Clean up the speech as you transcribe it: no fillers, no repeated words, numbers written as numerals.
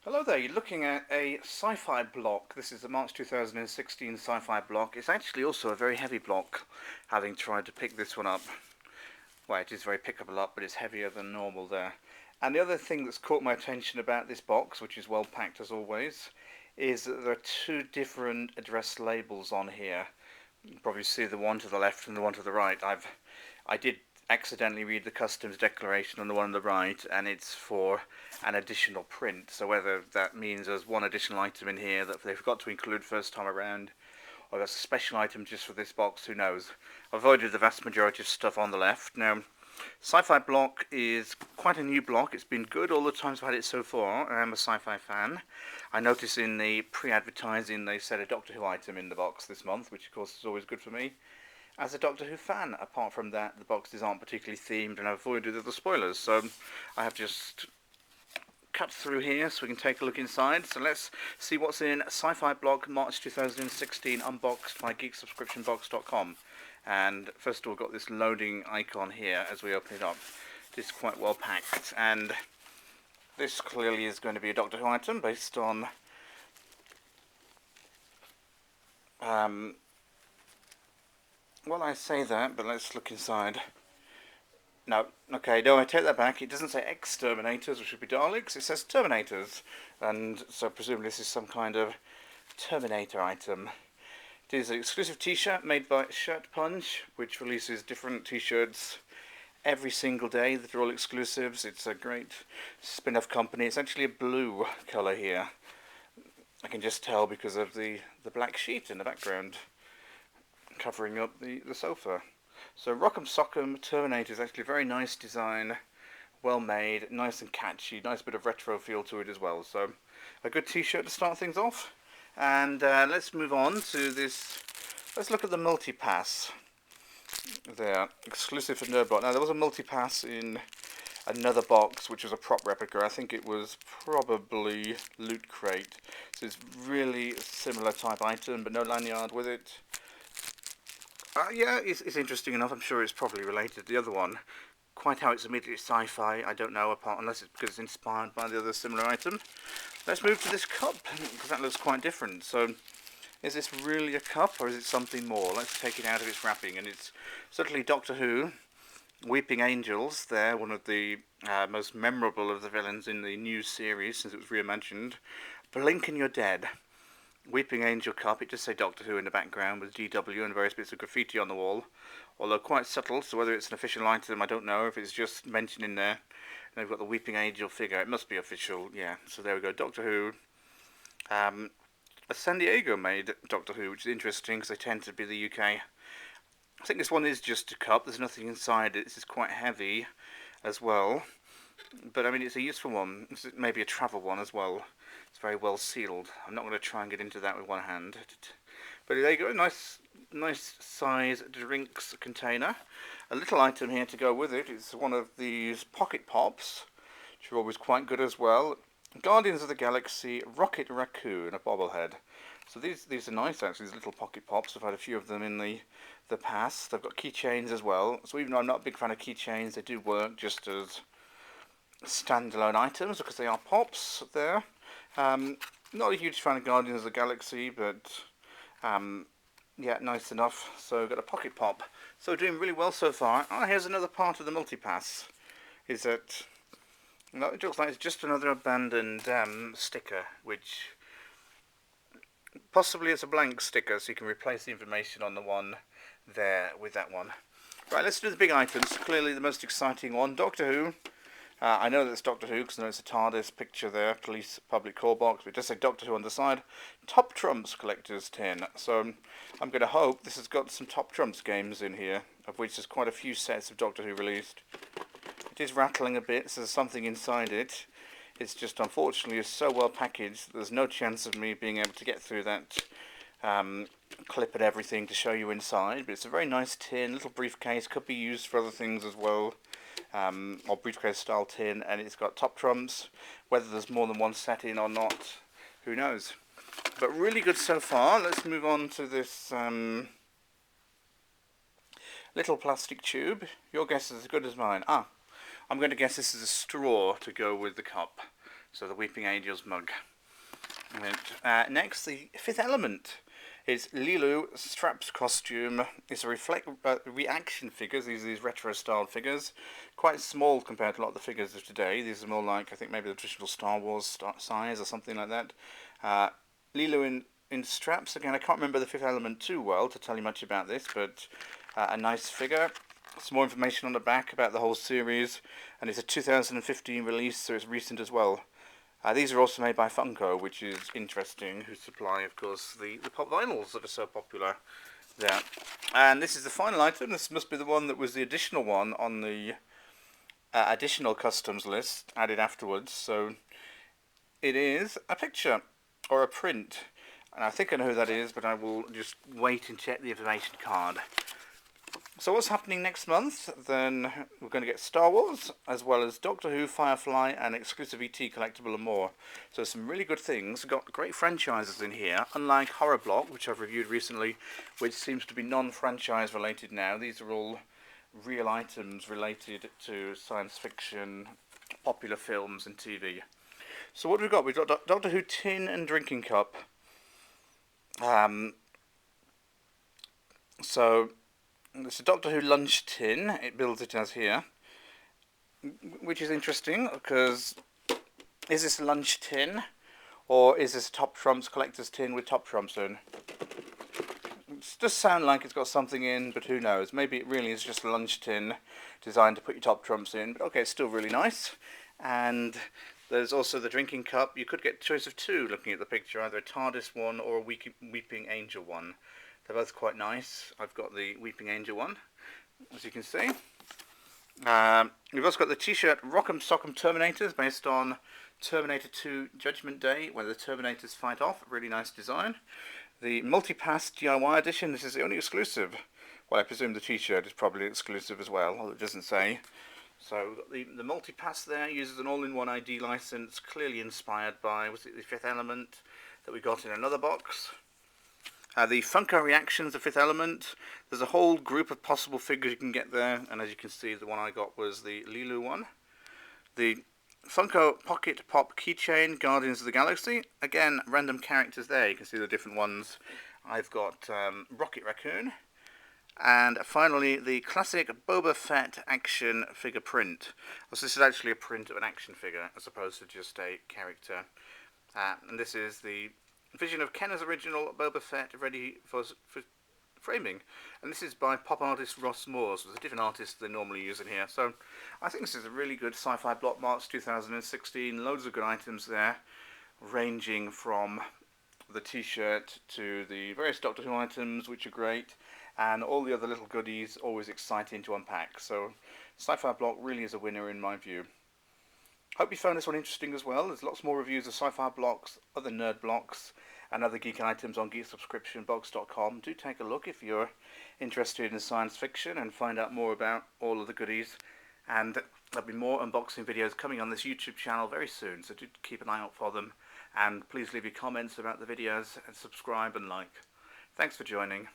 Hello there, you're looking at a Sci-Fi block. This is the March 2016 Sci-Fi block. It's actually also a very heavy block, having tried to pick this one up. Well, it is very pickable up, but it's heavier than normal there. And the other thing that's caught my attention about this box, which is well packed as always, is that there are two different address labels on here. You can probably see the one to the left and the one to the right. I did accidentally read the customs declaration on the one on the right, and it's for an additional print. So whether that means there's one additional item in here that they forgot to include first time around, or that's a special item just for this box, who knows. I've avoided the vast majority of stuff on the left. Now, Sci-Fi block is quite a new block. It's been good all the times I've had it so far. I'm a Sci-Fi fan. I noticed in the pre-advertising they said a Doctor Who item in the box this month, which of course is always good for me as a Doctor Who fan. Apart from that, the boxes aren't particularly themed, and I've avoided the spoilers, so I have just cut through here so we can take a look inside. So let's see what's in Sci-Fi block March 2016, unboxed by geeksubscriptionbox.com. And first of all, we've got this loading icon here as we open it up. It's quite well packed, and this clearly is going to be a Doctor Who item based on well, I say that, but let's look inside. No, okay, no, I take that back. It doesn't say exterminators, which should be Daleks. It says Terminators, and so presumably this is some kind of Terminator item. It is an exclusive T-shirt made by Shirt Punch, which releases different T-shirts every single day that are all exclusives. It's a great spin-off company. It's actually a blue colour here. I can just tell because of the black sheet in the background covering up the sofa. So Rock'em Sock'em Terminator is actually a very nice design, well made, nice and catchy, nice bit of retro feel to it as well. So a good T-shirt to start things off. And let's move on to this. Let's look at the multi-pass. There, exclusive for Nerdbot. Now there was a multi-pass in another box, which was a prop replica. I think it was probably Loot Crate. So it's really similar type item, but no lanyard with it. Yeah, it's interesting enough. I'm sure it's probably related to the other one. Quite how it's immediately Sci-Fi, I don't know, apart unless it's because it's inspired by the other similar item. Let's move to this cup, because that looks quite different. So, is this really a cup, or is it something more? Let's take it out of its wrapping, and it's certainly Doctor Who. Weeping Angels, there, one of the most memorable of the villains in the new series, since it was reimagined. Blink and you're dead. Weeping Angel cup, it does say Doctor Who in the background with GW and various bits of graffiti on the wall, although quite subtle, so whether it's an official item I don't know, if it's just mentioned in there. And they've got the Weeping Angel figure, it must be official, yeah, so there we go, Doctor Who. A San Diego made Doctor Who, which is interesting because they tend to be the UK. I think this one is just a cup, there's nothing inside it, this is quite heavy as well. But I mean, it's a useful one, it's maybe a travel one as well. It's very well sealed. I'm not going to try and get into that with one hand. But there you go, nice size drinks container. A little item here to go with it is one of these pocket pops, which are always quite good as well. Guardians of the Galaxy Rocket Raccoon, a bobblehead. So these are nice actually, these little pocket pops. I've had a few of them in the past. They've got keychains as well. So even though I'm not a big fan of keychains, they do work just as standalone items because they are pops there. Not a huge fan of Guardians of the Galaxy, but yeah, nice enough. So got a pocket pop. So doing really well so far. Here's another part of the multipass. Is that it looks like it's just another abandoned sticker, which possibly it's a blank sticker, so you can replace the information on the one there with that one. Right, let's do the big items. Clearly the most exciting one, Doctor Who. I know that's Doctor Who because I know it's a TARDIS picture there, police public call box, but it does say Doctor Who on the side. Top Trumps collector's tin. So I'm going to hope this has got some Top Trumps games in here, of which there's quite a few sets of Doctor Who released. It is rattling a bit, so there's something inside it. It's just unfortunately is so well packaged that there's no chance of me being able to get through that clip and everything to show you inside. But it's a very nice tin, little briefcase, could be used for other things as well. Or briefcase style tin, and it's got Top Trumps. Whether there's more than one set in or not, who knows. But really good so far. Let's move on to this little plastic tube. Your guess is as good as mine. I'm going to guess this is a straw to go with the cup. So the Weeping Angel's mug. And, next, the Fifth Element. It's Lilu Strap's costume. It's a reaction figures. These are these retro-styled figures. Quite small compared to a lot of the figures of today. These are more like, I think, maybe the traditional Star Wars size or something like that. Lilu in straps. Again, I can't remember the Fifth Element too well to tell you much about this, but a nice figure. Some more information on the back about the whole series. And it's a 2015 release, so it's recent as well. These are also made by Funko, which is interesting, who supply, of course, the pop vinyls that are so popular there. And this is the final item. This must be the one that was the additional one on the additional customs list added afterwards. So it is a picture or a print. And I think I know who that is, but I will just wait and check the information card. So what's happening next month? Then we're going to get Star Wars, as well as Doctor Who, Firefly, and exclusive ET collectible and more. So some really good things. We've got great franchises in here, unlike Horror Block, which I've reviewed recently, which seems to be non-franchise related now. These are all real items related to science fiction, popular films and TV. So what have we got? We've got Doctor Who tin and drinking cup. So it's a Doctor Who lunch tin, it builds it as here, which is interesting because is this a lunch tin or is this a Top Trumps collector's tin with Top Trumps in? It does sound like it's got something in, but who knows, maybe it really is just a lunch tin designed to put your Top Trumps in, but okay, it's still really nice. And there's also the drinking cup. You could get a choice of two looking at the picture, either a TARDIS one or a Weeping Angel one. They're both quite nice. I've got the Weeping Angel one, as you can see. We've also got the t-shirt Rock'em Sock'em Terminators, based on Terminator 2 Judgment Day, where the Terminators fight off. Really nice design. The Multipass DIY edition. This is the only exclusive. Well, I presume the t-shirt is probably exclusive as well, although it doesn't say. So we've got the Multipass there uses an all-in-one ID license, clearly inspired by, was it the Fifth Element that we got in another box? The Funko Reactions, the Fifth Element. There's a whole group of possible figures you can get there, and as you can see, the one I got was the Lilu one. The Funko Pocket Pop Keychain, Guardians of the Galaxy. Again, random characters there. You can see the different ones. I've got Rocket Raccoon. And finally, the classic Boba Fett action figure print. So this is actually a print of an action figure, as opposed to just a character. And this is the vision of Kenner's original Boba Fett ready for framing. And this is by pop artist Ross Moore. So there's a different artist they normally use in here. So I think this is a really good Sci-Fi Block March 2016. Loads of good items there, ranging from the t-shirt to the various Doctor Who items, which are great, and all the other little goodies, always exciting to unpack. So Sci-Fi Block really is a winner in my view. Hope you found this one interesting as well. There's lots more reviews of Sci-Fi Blocks, other nerd blocks, and other geek items on geeksubscriptionbox.com. Do take a look if you're interested in science fiction and find out more about all of the goodies. And there'll be more unboxing videos coming on this YouTube channel very soon, so do keep an eye out for them. And please leave your comments about the videos and subscribe and like. Thanks for joining.